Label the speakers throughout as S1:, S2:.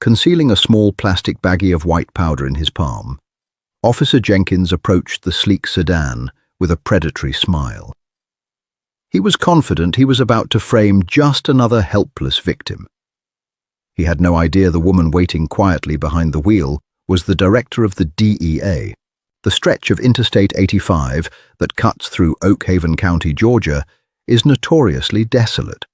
S1: Concealing a small plastic baggie of white powder in his palm, Officer Jenkins approached the sleek sedan with a predatory smile. He was confident he was about to frame just another helpless victim. He had no idea the woman waiting quietly behind the wheel was the director of the DEA. The stretch of Interstate 85 that cuts through Oak Haven County, Georgia, is notoriously desolate.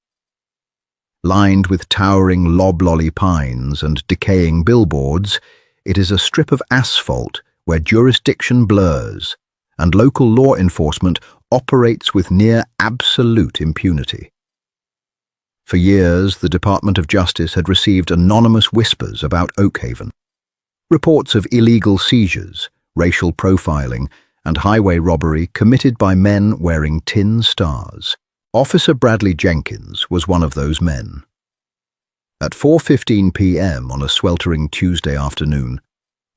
S1: Lined with towering loblolly pines and decaying billboards, it is a strip of asphalt where jurisdiction blurs and local law enforcement operates with near absolute impunity. For years, the Department of Justice had received anonymous whispers about Oak Haven. Reports of illegal seizures, racial profiling, and highway robbery committed by men wearing tin stars. Officer Bradley Jenkins was one of those men. At 4:15 p.m. on a sweltering Tuesday afternoon,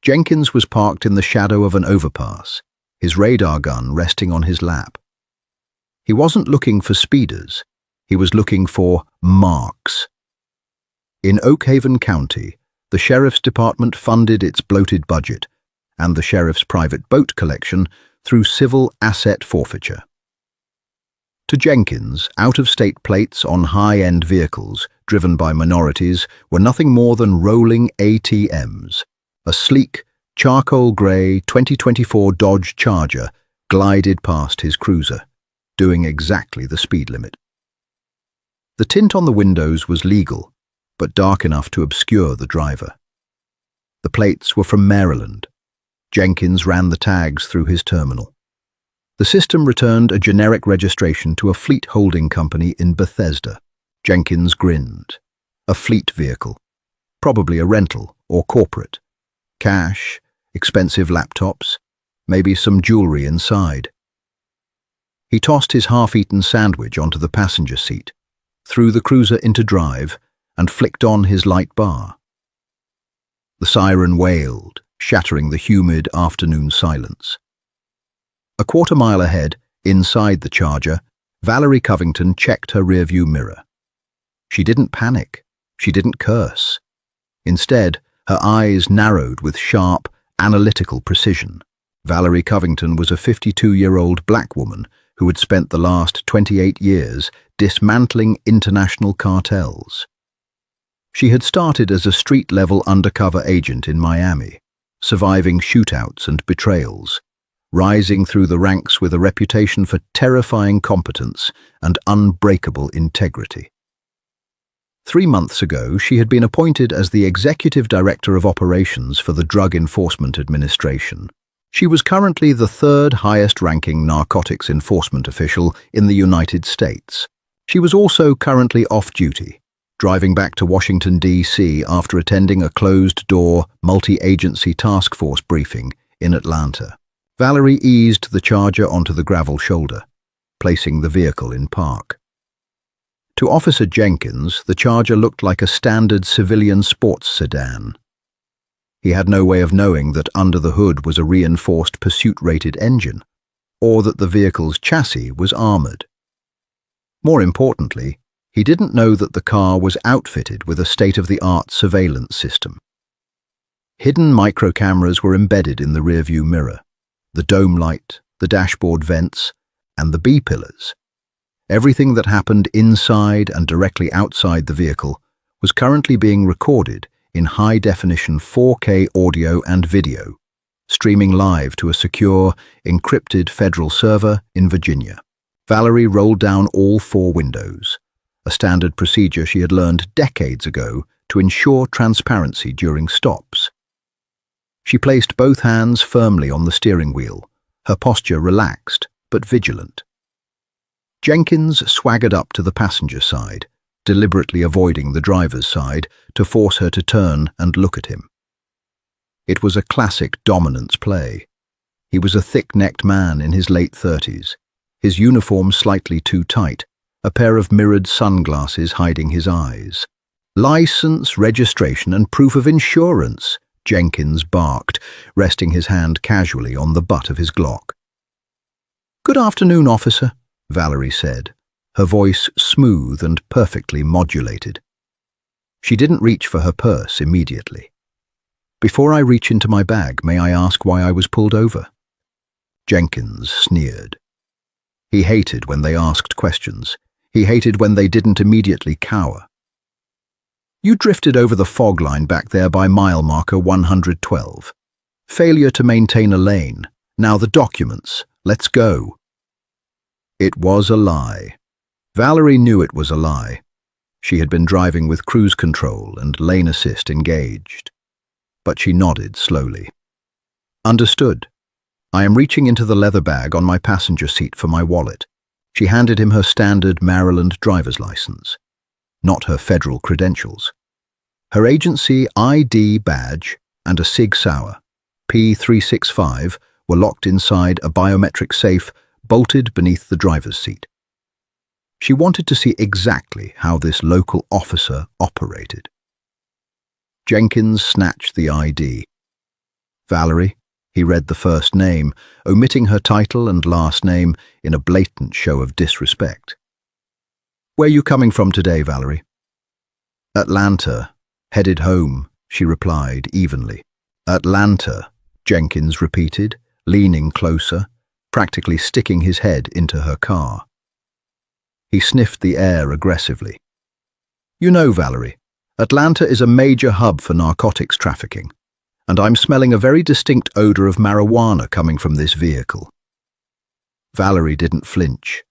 S1: Jenkins was parked in the shadow of an overpass, his radar gun resting on his lap. He wasn't looking for speeders, he was looking for marks. In Oak Haven County, the Sheriff's Department funded its bloated budget and the Sheriff's private boat collection through civil asset forfeiture. To Jenkins, out-of-state plates on high-end vehicles driven by minorities were nothing more than rolling ATMs. A sleek, charcoal-grey 2024 Dodge Charger glided past his cruiser, doing exactly the speed limit. The tint on the windows was legal, but dark enough to obscure the driver. The plates were from Maryland. Jenkins ran the tags through his terminal. The system returned a generic registration to a fleet holding company in Bethesda. Jenkins grinned. A fleet vehicle, probably a rental or corporate. Cash, expensive laptops, maybe some jewelry inside. He tossed his half-eaten sandwich onto the passenger seat, threw the cruiser into drive, and flicked on his light bar. The siren wailed, shattering the humid afternoon silence. A quarter-mile ahead, inside the Charger, Valerie Covington checked her rearview mirror. She didn't panic. She didn't curse. Instead, her eyes narrowed with sharp, analytical precision. Valerie Covington was a 52-year-old black woman who had spent the last 28 years dismantling international cartels. She had started as a street-level undercover agent in Miami, surviving shootouts and betrayals, rising through the ranks with a reputation for terrifying competence and unbreakable integrity. 3 months ago, she had been appointed as the Executive Director of Operations for the Drug Enforcement Administration. She was currently the third highest-ranking narcotics enforcement official in the United States. She was also currently off-duty, driving back to Washington, D.C. after attending a closed-door, multi-agency task force briefing in Atlanta. Valerie eased the Charger onto the gravel shoulder, placing the vehicle in park. To Officer Jenkins, the Charger looked like a standard civilian sports sedan. He had no way of knowing that under the hood was a reinforced pursuit-rated engine, or that the vehicle's chassis was armored. More importantly, he didn't know that the car was outfitted with a state-of-the-art surveillance system. Hidden microcameras were embedded in the rearview mirror, the dome light, the dashboard vents, and the B-pillars. Everything that happened inside and directly outside the vehicle was currently being recorded in high-definition 4K audio and video, streaming live to a secure, encrypted federal server in Virginia. Valerie rolled down all 4 windows, a standard procedure she had learned decades ago to ensure transparency during stops. She placed both hands firmly on the steering wheel, her posture relaxed but vigilant. Jenkins swaggered up to the passenger side, deliberately avoiding the driver's side to force her to turn and look at him. It was a classic dominance play. He was a thick-necked man in his late 30s, his uniform slightly too tight, a pair of mirrored sunglasses hiding his eyes. "License, registration, and proof of insurance," Jenkins barked, resting his hand casually on the butt of his Glock. "Good afternoon, officer," Valerie said, her voice smooth and perfectly modulated. She didn't reach for her purse immediately. "Before I reach into my bag, may I ask why I was pulled over?" Jenkins sneered. He hated when they asked questions. He hated when they didn't immediately cower. "You drifted over the fog line back there by mile marker 112. Failure to maintain a lane. Now the documents. Let's go." It was a lie. Valerie knew it was a lie. She had been driving with cruise control and lane assist engaged. But she nodded slowly. "Understood. I am reaching into the leather bag on my passenger seat for my wallet." She handed him her standard Maryland driver's license, not her federal credentials. Her agency ID badge and a Sig Sauer P365 were locked inside a biometric safe bolted beneath the driver's seat. She wanted to see exactly how this local officer operated. Jenkins snatched the ID. "Valerie," he read the first name, omitting her title and last name in a blatant show of disrespect. "Where you coming from today, Valerie?" "Atlanta. Headed home," she replied evenly. "Atlanta," Jenkins repeated, leaning closer, practically sticking his head into her car. He sniffed the air aggressively. "You know, Valerie, Atlanta is a major hub for narcotics trafficking, and I'm smelling a very distinct odor of marijuana coming from this vehicle." Valerie didn't flinch.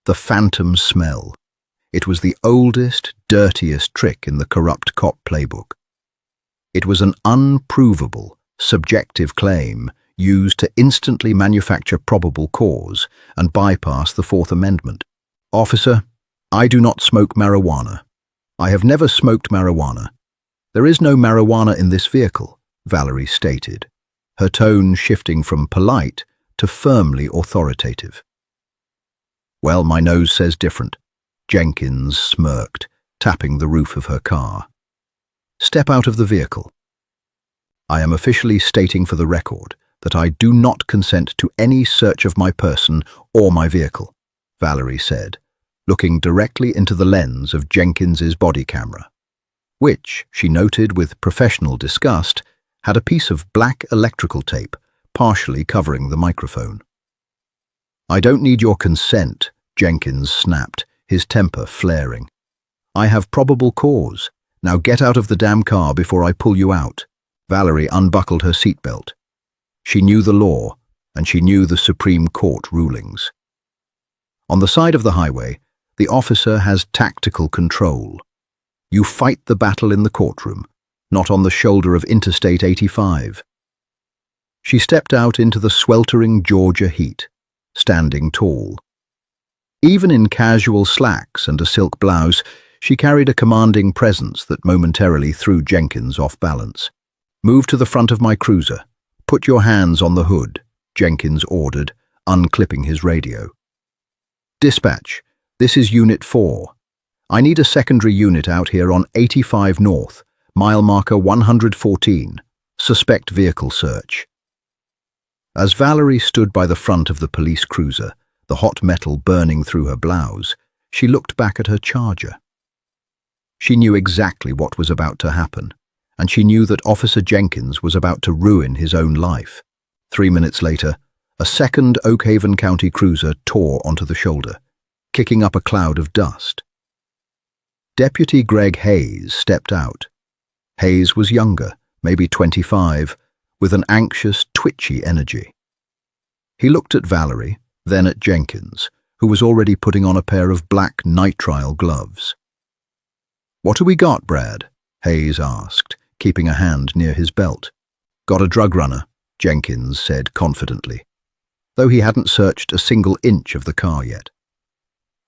S1: The phantom smell. It was the oldest, dirtiest trick in the corrupt cop playbook. It was an unprovable, subjective claim used to instantly manufacture probable cause and bypass the Fourth Amendment. "Officer, I do not smoke marijuana. I have never smoked marijuana. There is no marijuana in this vehicle," Valerie stated, her tone shifting from polite to firmly authoritative. "Well, my nose says different," Jenkins smirked, tapping the roof of her car. "Step out of the vehicle." "I am officially stating for the record that I do not consent to any search of my person or my vehicle," Valerie said, looking directly into the lens of Jenkins's body camera, which, she noted with professional disgust, had a piece of black electrical tape partially covering the microphone. "I don't need your consent," Jenkins snapped, his temper flaring. "I have probable cause. Now get out of the damn car before I pull you out." Valerie unbuckled her seatbelt. She knew the law, and she knew the Supreme Court rulings. On the side of the highway, the officer has tactical control. You fight the battle in the courtroom, not on the shoulder of Interstate 85. She stepped out into the sweltering Georgia heat, standing tall. Even in casual slacks and a silk blouse, she carried a commanding presence that momentarily threw Jenkins off balance. "Move to the front of my cruiser. Put your hands on the hood," Jenkins ordered, unclipping his radio. "Dispatch, this is Unit 4. I need a secondary unit out here on 85 North, mile marker 114. Suspect vehicle search." As Valerie stood by the front of the police cruiser, the hot metal burning through her blouse, she looked back at her charger. She knew exactly what was about to happen, and she knew that Officer Jenkins was about to ruin his own life. 3 minutes later, a second Oak Haven County cruiser tore onto the shoulder, kicking up a cloud of dust. Deputy Greg Hayes stepped out. Hayes was younger, maybe 25, with an anxious, twitchy energy. He looked at Valerie, then at Jenkins, who was already putting on a pair of black nitrile gloves. "What have we got, Brad?" Hayes asked, keeping a hand near his belt. "Got a drug runner," Jenkins said confidently, though he hadn't searched a single inch of the car yet.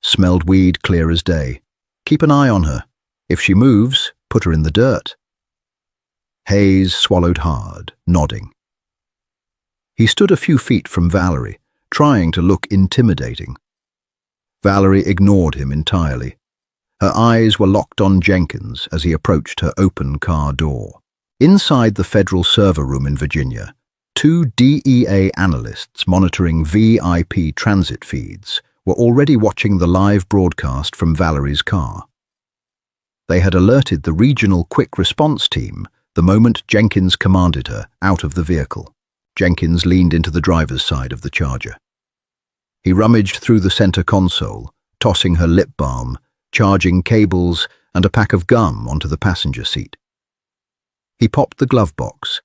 S1: "Smelled weed clear as day. Keep an eye on her. If she moves, put her in the dirt." Hayes swallowed hard, nodding. He stood a few feet from Valerie, trying to look intimidating. Valerie ignored him entirely. Her eyes were locked on Jenkins as he approached her open car door. Inside the federal server room in Virginia, 2 DEA analysts monitoring VIP transit feeds were already watching the live broadcast from Valerie's car. They had alerted the regional quick response team the moment Jenkins commanded her out of the vehicle. Jenkins leaned into the driver's side of the Charger. He rummaged through the center console, tossing her lip balm, charging cables, and a pack of gum onto the passenger seat. He popped the glove box.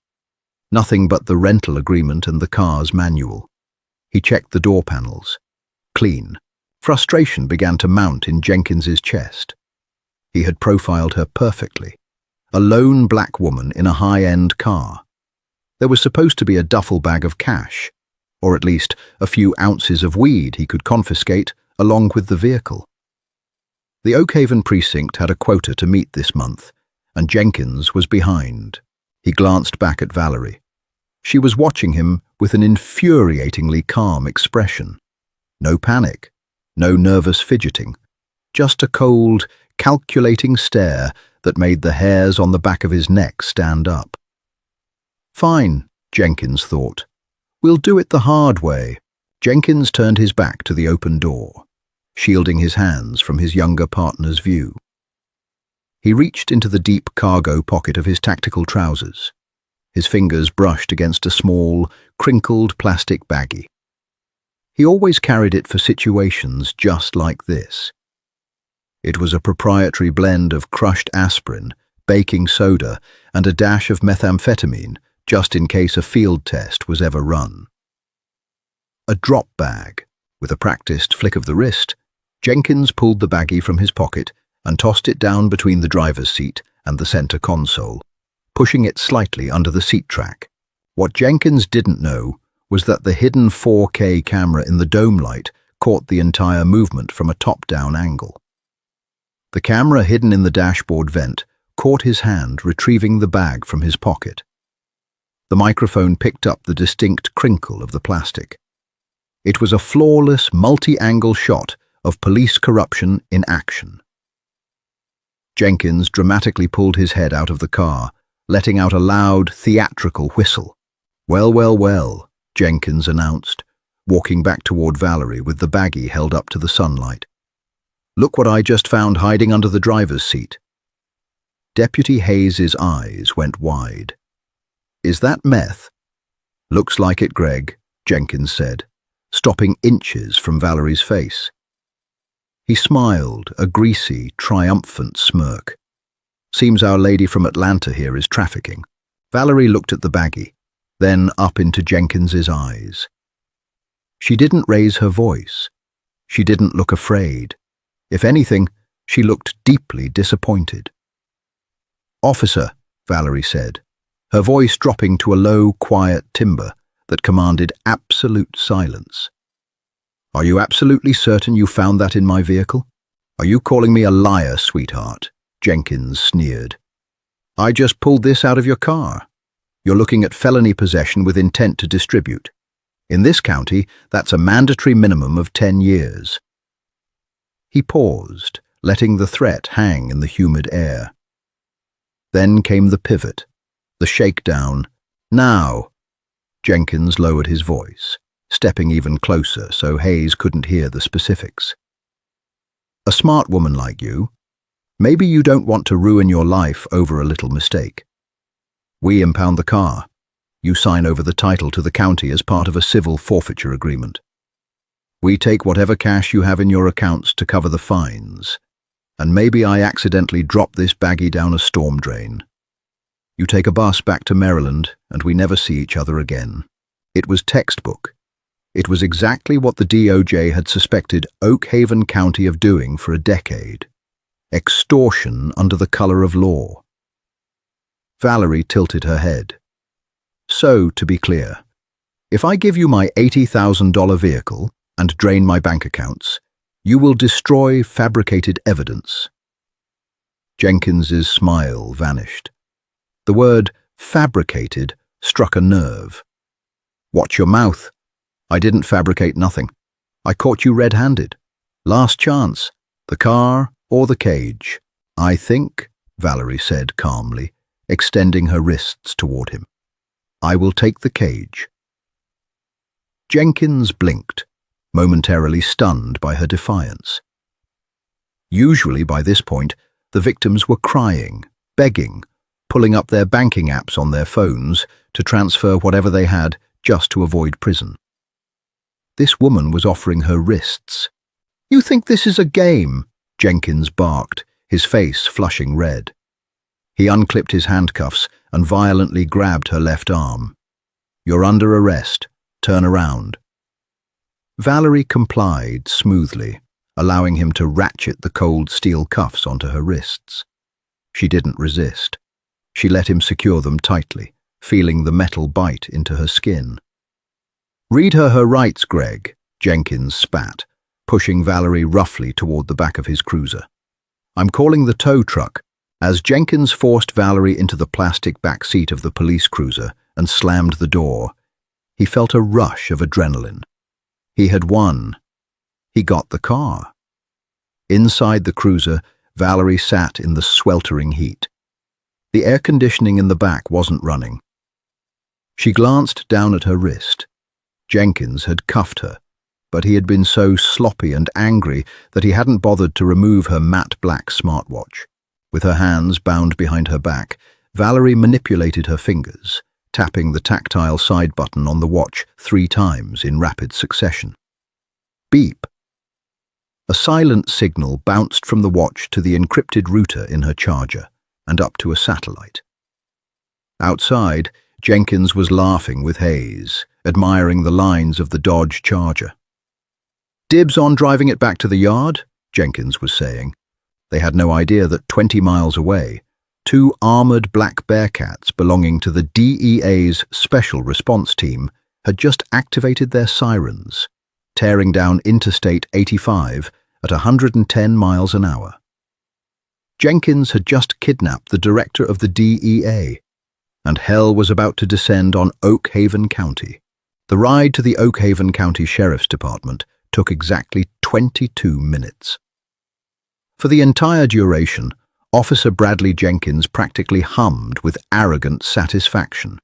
S1: Nothing but the rental agreement and the car's manual. He checked the door panels. Clean. Frustration began to mount in Jenkins's chest. He had profiled her perfectly. A lone black woman in a high-end car. There was supposed to be a duffel bag of cash, or at least a few ounces of weed he could confiscate along with the vehicle. The Oakhaven precinct had a quota to meet this month, and Jenkins was behind. He glanced back at Valerie. She was watching him with an infuriatingly calm expression. No panic, no nervous fidgeting, just a cold, calculating stare that made the hairs on the back of his neck stand up. Fine, Jenkins thought. We'll do it the hard way. Jenkins turned his back to the open door, shielding his hands from his younger partner's view. He reached into the deep cargo pocket of his tactical trousers. His fingers brushed against a small, crinkled plastic baggie. He always carried it for situations just like this. It was a proprietary blend of crushed aspirin, baking soda, and a dash of methamphetamine, just in case a field test was ever run. A drop bag. With a practiced flick of the wrist, Jenkins pulled the baggie from his pocket and tossed it down between the driver's seat and the center console, pushing it slightly under the seat track. What Jenkins didn't know was that the hidden 4K camera in the dome light caught the entire movement from a top-down angle. The camera hidden in the dashboard vent caught his hand retrieving the bag from his pocket. The microphone picked up the distinct crinkle of the plastic. It was a flawless, multi-angle shot of police corruption in action. Jenkins dramatically pulled his head out of the car, letting out a loud, theatrical whistle. "Well, well, well," Jenkins announced, walking back toward Valerie with the baggie held up to the sunlight. "Look what I just found hiding under the driver's seat." Deputy Hayes's eyes went wide. "Is that meth?" "Looks like it, Greg," Jenkins said, stopping inches from Valerie's face. He smiled, a greasy, triumphant smirk. "Seems our lady from Atlanta here is trafficking." Valerie looked at the baggie, then up into Jenkins's eyes. She didn't raise her voice. She didn't look afraid. If anything, she looked deeply disappointed. "Officer," Valerie said, her voice dropping to a low, quiet timbre that commanded absolute silence. "Are you absolutely certain you found that in my vehicle? Are you calling me a liar, sweetheart?" Jenkins sneered. "I just pulled this out of your car. You're looking at felony possession with intent to distribute. In this county, that's a mandatory minimum of 10 years. He paused, letting the threat hang in the humid air. Then came the pivot, the shakedown. "Now!" Jenkins lowered his voice, stepping even closer so Hayes couldn't hear the specifics. "A smart woman like you, maybe you don't want to ruin your life over a little mistake. We impound the car. You sign over the title to the county as part of a civil forfeiture agreement. We take whatever cash you have in your accounts to cover the fines, and maybe I accidentally drop this baggie down a storm drain. You take a bus back to Maryland, and we never see each other again." It was textbook. It was exactly what the DOJ had suspected Oakhaven County of doing for a decade. Extortion under the color of law. Valerie tilted her head. "So, to be clear, if I give you my $80,000 vehicle and drain my bank accounts, you will destroy fabricated evidence." Jenkins's smile vanished. The word fabricated struck a nerve. "Watch your mouth. I didn't fabricate nothing. I caught you red-handed. Last chance, the car or the cage." "I think," Valerie said calmly, extending her wrists toward him, "I will take the cage." Jenkins blinked, momentarily stunned by her defiance. Usually by this point, The victims were crying, begging, pulling up their banking apps on their phones to transfer whatever they had just to avoid prison. This woman was offering her wrists. "You think this is a game?" Jenkins barked, his face flushing red. He unclipped his handcuffs and violently grabbed her left arm. "You're under arrest. Turn around." Valerie complied smoothly, allowing him to ratchet the cold steel cuffs onto her wrists. She didn't resist. She let him secure them tightly, feeling the metal bite into her skin. "Read her rights, Greg," Jenkins spat, pushing Valerie roughly toward the back of his cruiser. "I'm calling the tow truck." As Jenkins forced Valerie into the plastic back seat of the police cruiser and slammed the door, he felt a rush of adrenaline. He had won. He got the car. Inside the cruiser, Valerie sat in the sweltering heat. The air conditioning in the back wasn't running. She glanced down at her wrist. Jenkins had cuffed her, but he had been so sloppy and angry that he hadn't bothered to remove her matte black smartwatch. With her hands bound behind her back, Valerie manipulated her fingers, tapping the tactile side button on the watch 3 times in rapid succession. Beep. A silent signal bounced from the watch to the encrypted router in her charger and up to a satellite. Outside, Jenkins was laughing with Hayes, admiring the lines of the Dodge Charger. "Dibs on driving it back to the yard," Jenkins was saying. They had no idea that 20 miles away, 2 armored black Bearcats belonging to the DEA's Special Response Team had just activated their sirens, tearing down Interstate 85 at 110 miles an hour. Jenkins had just kidnapped the director of the DEA, and hell was about to descend on Oak Haven County. The ride to the Oak Haven County Sheriff's Department took exactly 22 minutes. For the entire duration, Officer Bradley Jenkins practically hummed with arrogant satisfaction.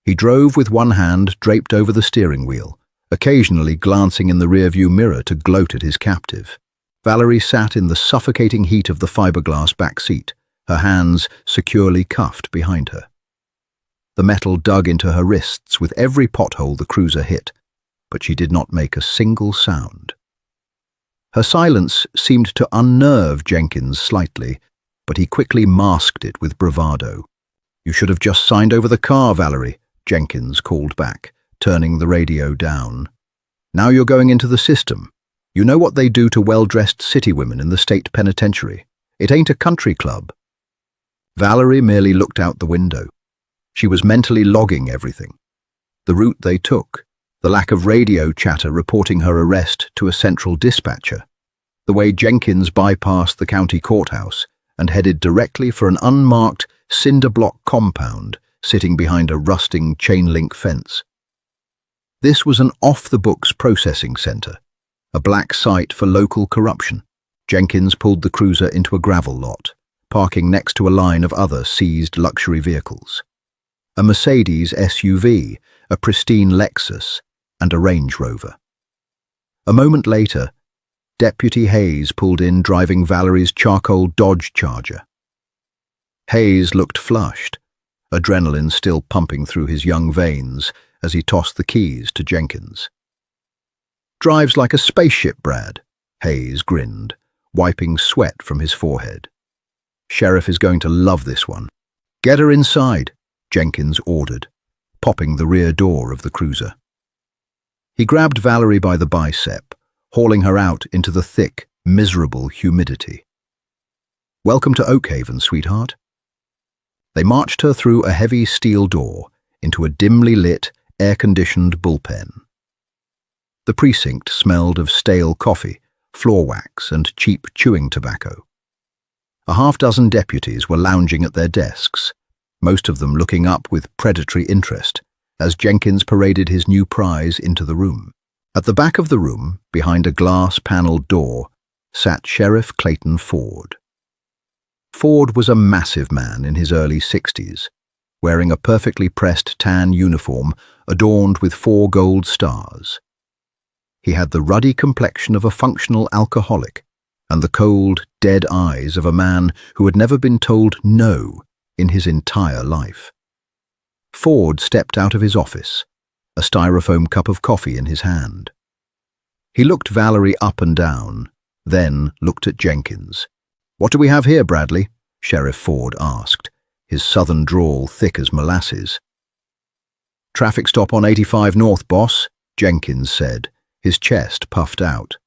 S1: He drove with one hand draped over the steering wheel, occasionally glancing in the rearview mirror to gloat at his captive. Valerie sat in the suffocating heat of the fiberglass back seat, her hands securely cuffed behind her. The metal dug into her wrists with every pothole the cruiser hit, but she did not make a single sound. Her silence seemed to unnerve Jenkins slightly, but he quickly masked it with bravado. "You should have just signed over the car, Valerie," Jenkins called back, turning the radio down. "Now you're going into the system. You know what they do to well-dressed city women in the state penitentiary. It ain't a country club." Valerie merely looked out the window. She was mentally logging everything. The route they took, the lack of radio chatter reporting her arrest to a central dispatcher, the way Jenkins bypassed the county courthouse and headed directly for an unmarked cinder block compound sitting behind a rusting chain-link fence. This was an off-the-books processing center, a black site for local corruption. Jenkins pulled the cruiser into a gravel lot, parking next to a line of other seized luxury vehicles. A Mercedes SUV, a pristine Lexus, and a Range Rover. A moment later, Deputy Hayes pulled in driving Valerie's charcoal Dodge Charger. Hayes looked flushed, adrenaline still pumping through his young veins as he tossed the keys to Jenkins. "Drives like a spaceship, Brad," Hayes grinned, wiping sweat from his forehead. "Sheriff is going to love this one." "Get her inside," Jenkins ordered, popping the rear door of the cruiser. He grabbed Valerie by the bicep, hauling her out into the thick, miserable humidity. "Welcome to Oak Haven, sweetheart." They marched her through a heavy steel door into a dimly lit, air-conditioned bullpen. The precinct smelled of stale coffee, floor wax, and cheap chewing tobacco. A half-dozen deputies were lounging at their desks, most of them looking up with predatory interest as Jenkins paraded his new prize into the room. At the back of the room, behind a glass-paneled door, sat Sheriff Clayton Ford. Ford was a massive man in his early 60s, wearing a perfectly pressed tan uniform adorned with 4 gold stars. He had the ruddy complexion of a functional alcoholic and the cold, dead eyes of a man who had never been told no in his entire life. Ford stepped out of his office, a styrofoam cup of coffee in his hand. He looked Valerie up and down, then looked at Jenkins. "What do we have here, Bradley?" Sheriff Ford asked, his southern drawl thick as molasses. "Traffic stop on 85 North, boss," Jenkins said, his chest puffed out.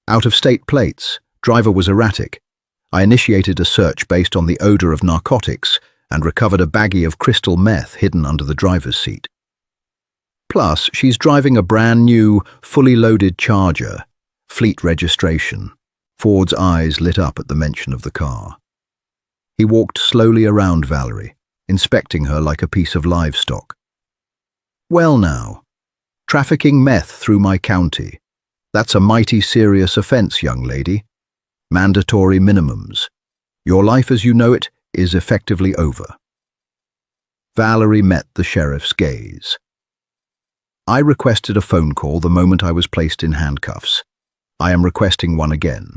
S1: "Out-of-state plates. Driver was erratic. I initiated a search based on the odor of narcotics and recovered a baggie of crystal meth hidden under the driver's seat. Plus, she's driving a brand new, fully loaded Charger, fleet registration." Ford's eyes lit up at the mention of the car. He walked slowly around Valerie, inspecting her like a piece of livestock. "Well now, trafficking meth through my county. That's a mighty serious offense, young lady. Mandatory minimums. Your life as you know it is effectively over." Valerie met the sheriff's gaze. "I requested a phone call the moment I was placed in handcuffs. I am requesting one again.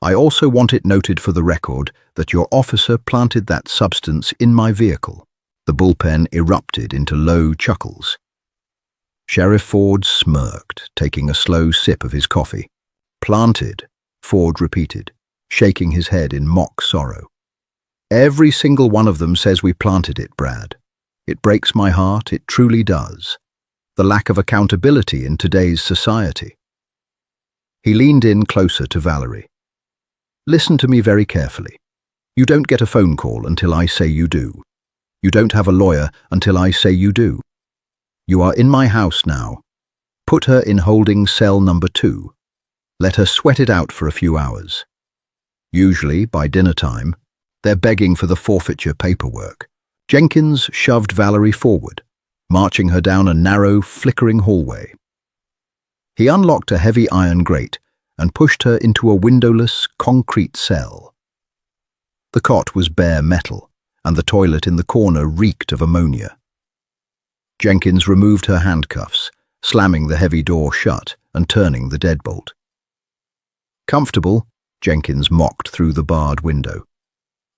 S1: I also want it noted for the record that your officer planted that substance in my vehicle." The bullpen erupted into low chuckles. Sheriff Ford smirked, taking a slow sip of his coffee. "Planted," Ford repeated, shaking his head in mock sorrow. "Every single one of them says we planted it, Brad. It breaks my heart, it truly does. The lack of accountability in today's society." He leaned in closer to Valerie. "Listen to me very carefully. You don't get a phone call until I say you do. You don't have a lawyer until I say you do. You are in my house now. Put her in holding cell number 2. Let her sweat it out for a few hours. Usually, by dinner time, they're begging for the forfeiture paperwork." Jenkins shoved Valerie forward, marching her down a narrow, flickering hallway. He unlocked a heavy iron grate and pushed her into a windowless, concrete cell. The cot was bare metal, and the toilet in the corner reeked of ammonia. Jenkins removed her handcuffs, slamming the heavy door shut and turning the deadbolt. "Comfortable?" Jenkins mocked through the barred window.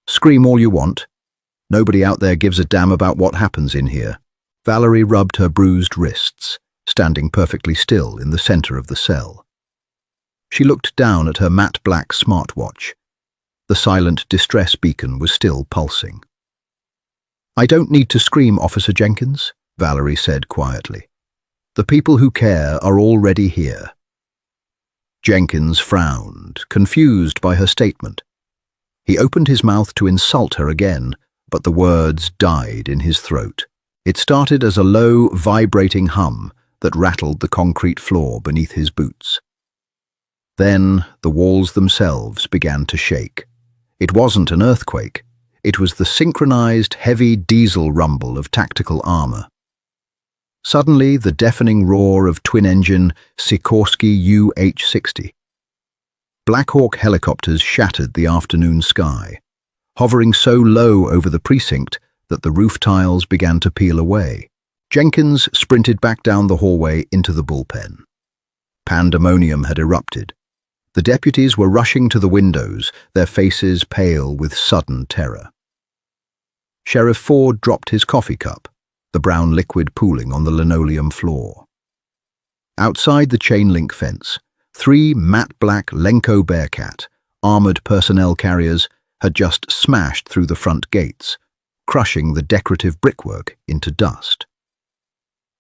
S1: "Scream all you want. Nobody out there gives a damn about what happens in here." Valerie rubbed her bruised wrists, standing perfectly still in the center of the cell. She looked down at her matte black smartwatch. The silent distress beacon was still pulsing. "I don't need to scream, Officer Jenkins," Valerie said quietly. "The people who care are already here." Jenkins frowned, confused by her statement. He opened his mouth to insult her again, but the words died in his throat. It started as a low, vibrating hum that rattled the concrete floor beneath his boots. Then the walls themselves began to shake. It wasn't an earthquake. It was the synchronized, heavy diesel rumble of tactical armor. Suddenly, the deafening roar of twin-engine Sikorsky UH-60. Black Hawk helicopters shattered the afternoon sky, hovering so low over the precinct that the roof tiles began to peel away. Jenkins sprinted back down the hallway into the bullpen. Pandemonium had erupted. The deputies were rushing to the windows, their faces pale with sudden terror. Sheriff Ford dropped his coffee cup, the brown liquid pooling on the linoleum floor. Outside the chain-link fence, 3 matte black Lenko Bearcat, armored personnel carriers, had just smashed through the front gates, crushing the decorative brickwork into dust.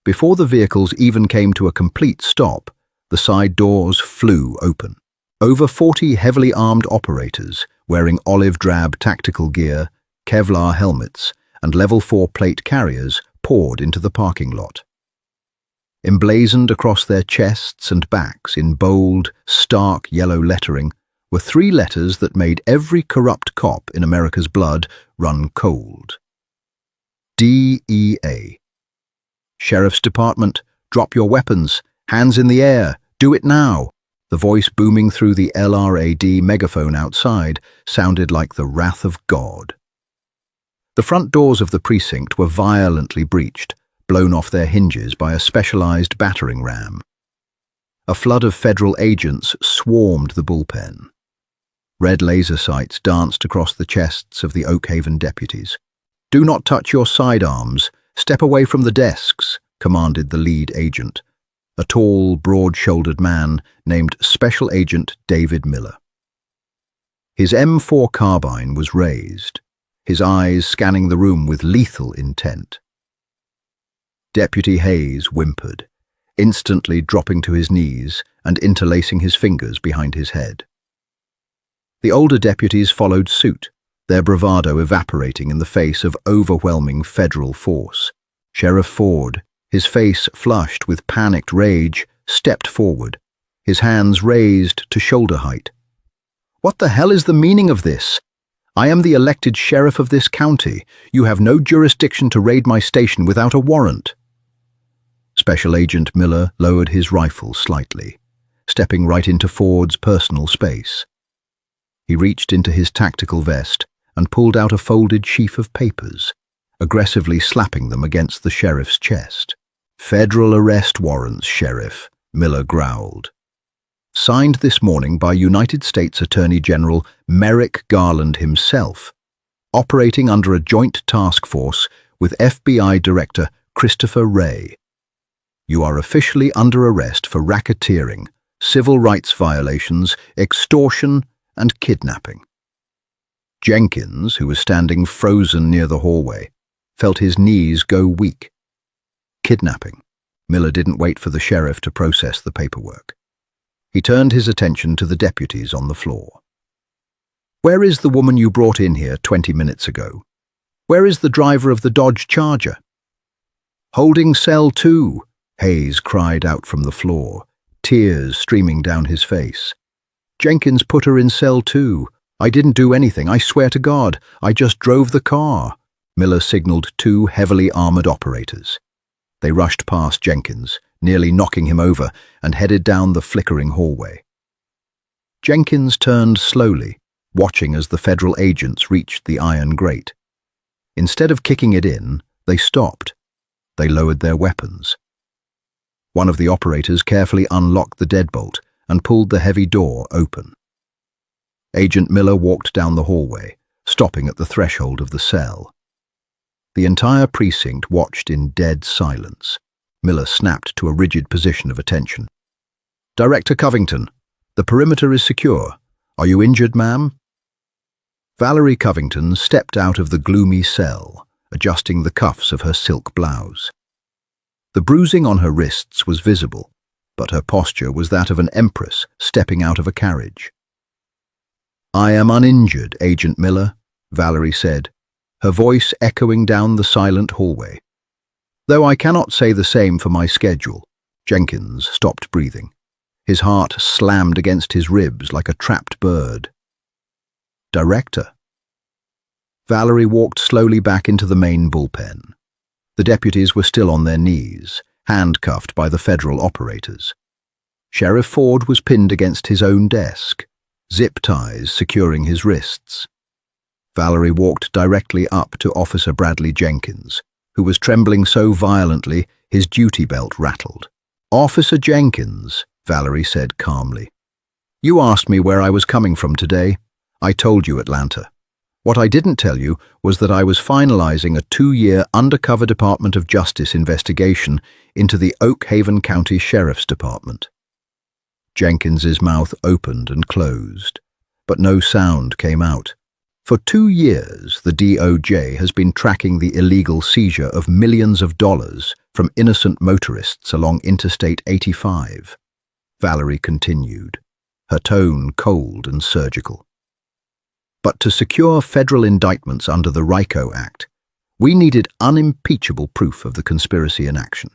S1: Before the vehicles even came to a complete stop, the side doors flew open. Over 40 heavily armed operators, wearing olive-drab tactical gear, Kevlar helmets, and level 4 plate carriers, poured into the parking lot. Emblazoned across their chests and backs in bold, stark yellow lettering were 3 letters that made every corrupt cop in America's blood run cold. DEA. Sheriff's Department, drop your weapons, hands in the air, do it now. The voice booming through the LRAD megaphone outside sounded like the wrath of God. The front doors of the precinct were violently breached, blown off their hinges by a specialized battering ram. A flood of federal agents swarmed the bullpen. Red laser sights danced across the chests of the Oakhaven deputies. "Do not touch your sidearms. Step away from the desks," commanded the lead agent, a tall, broad-shouldered man named Special Agent David Miller. His M4 carbine was raised, his eyes scanning the room with lethal intent. Deputy Hayes whimpered, instantly dropping to his knees and interlacing his fingers behind his head. The older deputies followed suit, their bravado evaporating in the face of overwhelming federal force. Sheriff Ford, his face flushed with panicked rage, stepped forward, his hands raised to shoulder height. "What the hell is the meaning of this? I am the elected sheriff of this county. You have no jurisdiction to raid my station without a warrant." Special Agent Miller lowered his rifle slightly, stepping right into Ford's personal space. He reached into his tactical vest and pulled out a folded sheaf of papers, aggressively slapping them against the sheriff's chest. "Federal arrest warrants, Sheriff," Miller growled. "Signed this morning by United States Attorney General Merrick Garland himself, operating under a joint task force with FBI Director Christopher Wray. You are officially under arrest for racketeering, civil rights violations, extortion, and kidnapping." Jenkins, who was standing frozen near the hallway, felt his knees go weak. Kidnapping. Miller didn't wait for the sheriff to process the paperwork. He turned his attention to the deputies on the floor. "Where is the woman you brought in here 20 minutes ago? Where is the driver of the Dodge Charger?" "Holding cell 2, Hayes cried out from the floor, tears streaming down his face. "Jenkins put her in cell 2. I didn't do anything, I swear to God. I just drove the car." Miller signaled 2 heavily armored operators. They rushed past Jenkins, nearly knocking him over, and headed down the flickering hallway. Jenkins turned slowly, watching as the federal agents reached the iron grate. Instead of kicking it in, they stopped. They lowered their weapons. One of the operators carefully unlocked the deadbolt and pulled the heavy door open. Agent Miller walked down the hallway, stopping at the threshold of the cell. The entire precinct watched in dead silence. Miller snapped to a rigid position of attention. "Director Covington, the perimeter is secure. Are you injured, ma'am?" Valerie Covington stepped out of the gloomy cell, adjusting the cuffs of her silk blouse. The bruising on her wrists was visible, but her posture was that of an empress stepping out of a carriage. "I am uninjured, Agent Miller," Valerie said, her voice echoing down the silent hallway. "Though I cannot say the same for my schedule." Jenkins stopped breathing. His heart slammed against his ribs like a trapped bird. "Director." Valerie walked slowly back into the main bullpen. The deputies were still on their knees, handcuffed by the federal operators. Sheriff Ford was pinned against his own desk, zip ties securing his wrists. Valerie walked directly up to Officer Bradley Jenkins, who was trembling so violently his duty belt rattled. "Officer Jenkins," Valerie said calmly, "you asked me where I was coming from today. I told you Atlanta. What I didn't tell you was that I was finalizing a 2-year undercover Department of Justice investigation into the Oakhaven County Sheriff's Department." Jenkins's mouth opened and closed, but no sound came out. "For 2 years, the DOJ has been tracking the illegal seizure of millions of dollars from innocent motorists along Interstate 85. Valerie continued, her tone cold and surgical. "But to secure federal indictments under the RICO Act, we needed unimpeachable proof of the conspiracy in action.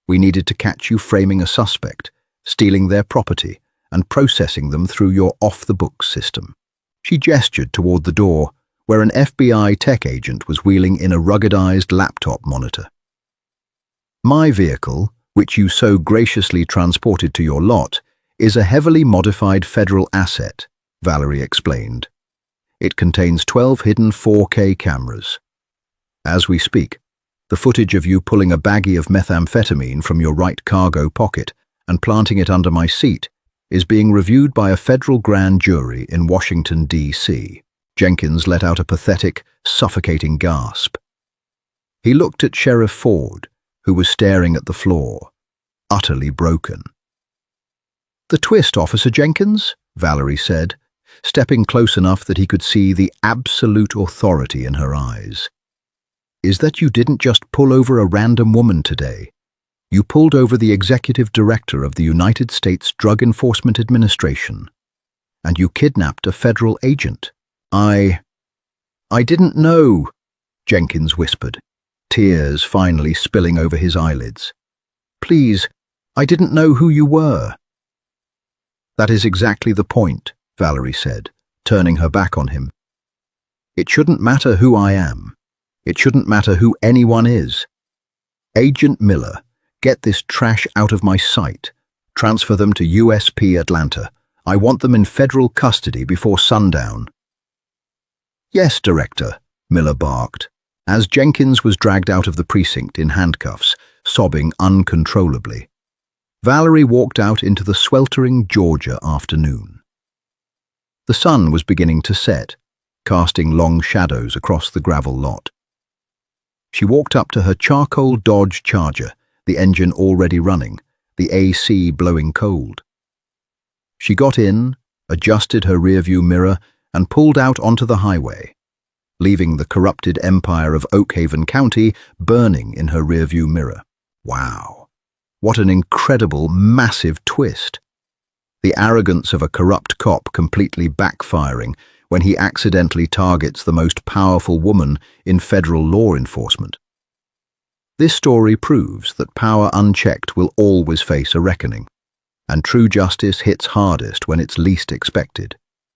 S1: We needed to catch you framing a suspect, stealing their property, and processing them through your off-the-books system." She gestured toward the door, where an FBI tech agent was wheeling in a ruggedized laptop monitor. "My vehicle, which you so graciously transported to your lot, is a heavily modified federal asset," Valerie explained. "It contains 12 hidden 4K cameras. As we speak, the footage of you pulling a baggie of methamphetamine from your right cargo pocket and planting it under my seat is being reviewed by a federal grand jury in Washington, D.C. Jenkins let out a pathetic, suffocating gasp. He looked at Sheriff Ford, who was staring at the floor, utterly broken. "The twist, Officer Jenkins," Valerie said, stepping close enough that he could see the absolute authority in her eyes, "is that you didn't just pull over a random woman today. You pulled over the executive director of the United States Drug Enforcement Administration, and you kidnapped a federal agent. I didn't know," Jenkins whispered, tears finally spilling over his eyelids. "Please, I didn't know who you were." "That is exactly the point," Valerie said, turning her back on him. "It shouldn't matter who I am. It shouldn't matter who anyone is. Agent Miller, get this trash out of my sight. Transfer them to USP Atlanta. I want them in federal custody before sundown." "Yes, Director," Miller barked, as Jenkins was dragged out of the precinct in handcuffs, sobbing uncontrollably. Valerie walked out into the sweltering Georgia afternoon. The sun was beginning to set, casting long shadows across the gravel lot. She walked up to her charcoal Dodge Charger, the engine already running, the AC blowing cold. She got in, adjusted her rearview mirror, and pulled out onto the highway, leaving the corrupted empire of Oakhaven County burning in her rearview mirror. Wow, what an incredible, massive twist. The arrogance of a corrupt cop completely backfiring when he accidentally targets the most powerful woman in federal law enforcement. This story proves that power unchecked will always face a reckoning, and true justice hits hardest when it's least expected.